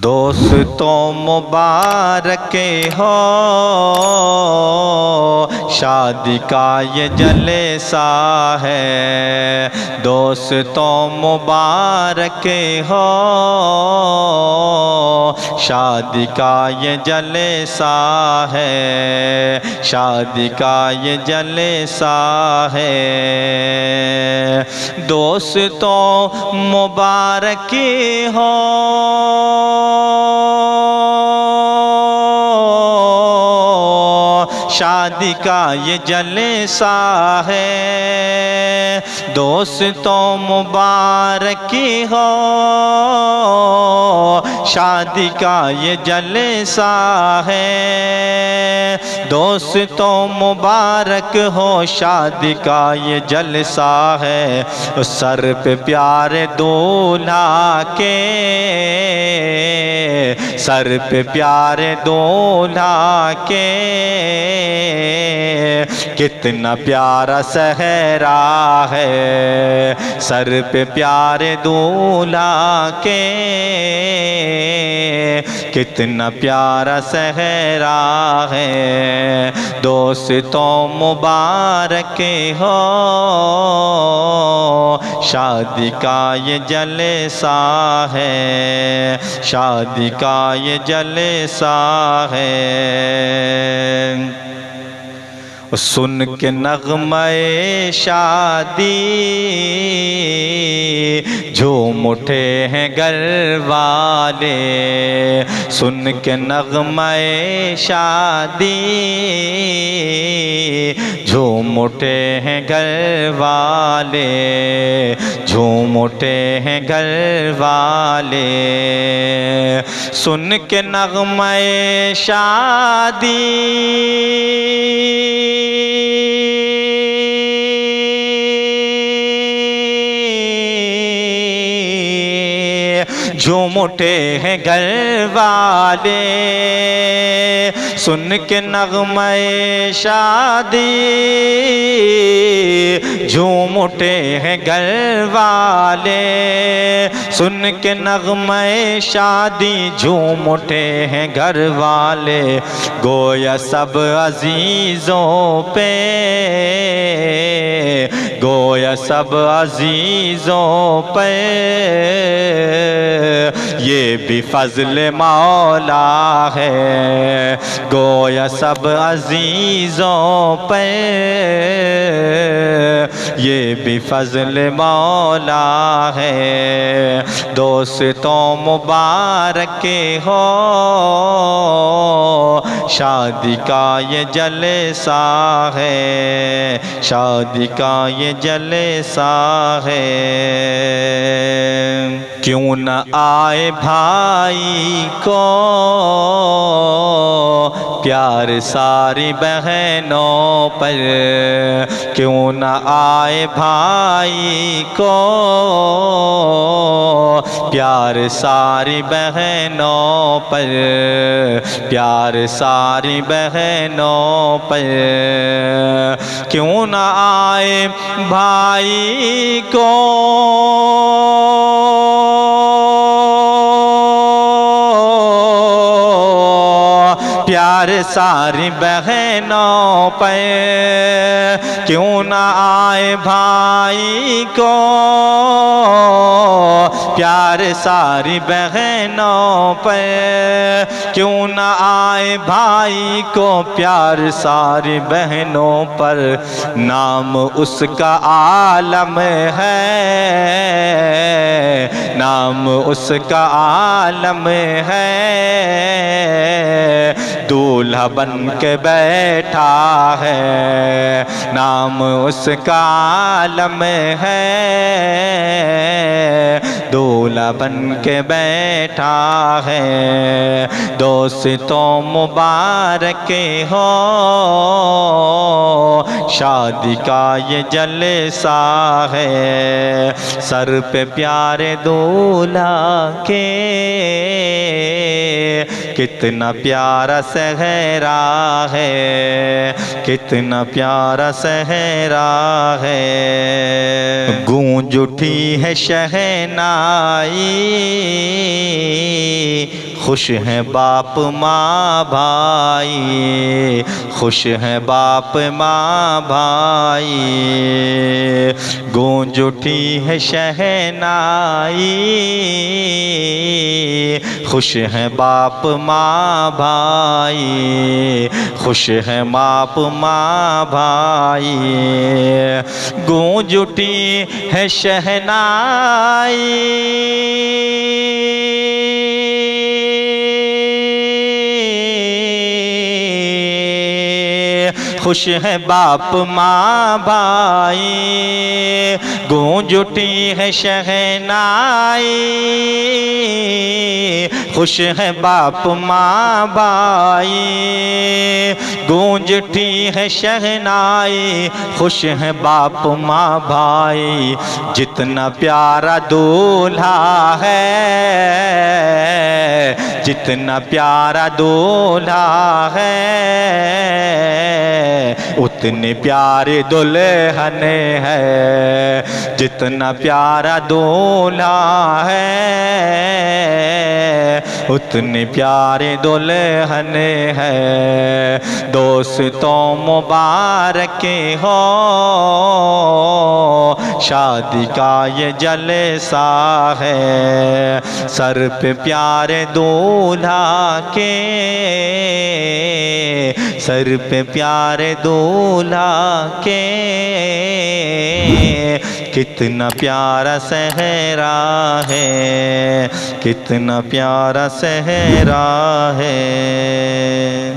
दोस्तों मुबारक हो शादी का ये जलसा है। दोस्तों मुबारक हो शादी का ये जलसा है। शादी का ये जलसा है। दोस्तों मुबारक हो शादी का ये जलसा है। दोस्तों मुबारक हो शादी का ये जलसा है। दोस्तों मुबारक हो शादी का ये जलसा है। सर पे प्यारे दूल्हा के, सर पे प्यारे दूल्हा के कितना प्यारा सहरा है। सर पे प्यारे दूल्हा के कितना प्यारा सहरा है। दोस्तों मुबारक हो शादी का ये जलसा है। शादी का ये जलसा है। सुन के नग़्मे शादी झूम उठे हैं घर वाले। सुन के नग़्मे शादी झूम उठे हैं घर वाले। झूम उठे हैं घर वाले। सुन के नग़्मे शादी झूम उठे हैं घर वाले। सुन के नग़्मे शादी झूम उठे हैं घर वाले। सुन के नग़्मे शादी झूम उठे हैं घर वाले। गोया सब अजीज़ों पे, गोया सब अजीज़ों पे ये भी फज़्ल मौला है। गोया सब अजीज़ों पे ये भी फज़्ल मौला है। दोस्तों मुबारक हो शादी का ये जलसा है। शादी का ये जलसा है। क्यों न आए भाई को प्यार सारी बहनों पर। क्यों न आए भाई को प्यार सारी बहनों पर। प्यार सारी बहनों पर। क्यों न आए भाई को प्यार सारी बहनों पे। क्यों न आए भाई को प्यार सारी बहनों पे। क्यों न आए भाई को प्यार सारी बहनों पर। नाम उसका आलम है, नाम उसका आलम है। दूल्हा बन के बैठा है। नाम उसका आलम है। दूल्हा बन के बैठा है। दोस्तों मुबारक हो शादी का ये जलसा है। सर पे प्यारे दूल्हा के कितना प्यारा सहरा है, कितना प्यारा सहरा है। गूंज उठी है शहनाई, खुश हैं बाप माँ भाई, खुश हैं बाप माँ भाई। गूंज उठी है शहनाई, खुश हैं बाप माँ भाई, खुश हैं बाप माँ भाई। गूंज उठी है शहनाई, खुश है बाप माँ भाई। गूंज उठी है शहनाई, खुश है बाप माँ भाई। गूंज उठी है शहनाई, खुश है बाप माँ भाई। जितना प्यारा दूल्हा है, जितना प्यारा दूल्हा है, उतने प्यारे दुल्हन है। जितना प्यारा दूल्हा है, उतने प्यारे दुल्हन है। दोस्तों मुबारक हो, शादी का ये जलसा है। सर पे प्यारे दूल्हा के, सर पे प्यारे दूल्हा के, कितना प्यारा सहरा है, कितना प्यारा सहरा है।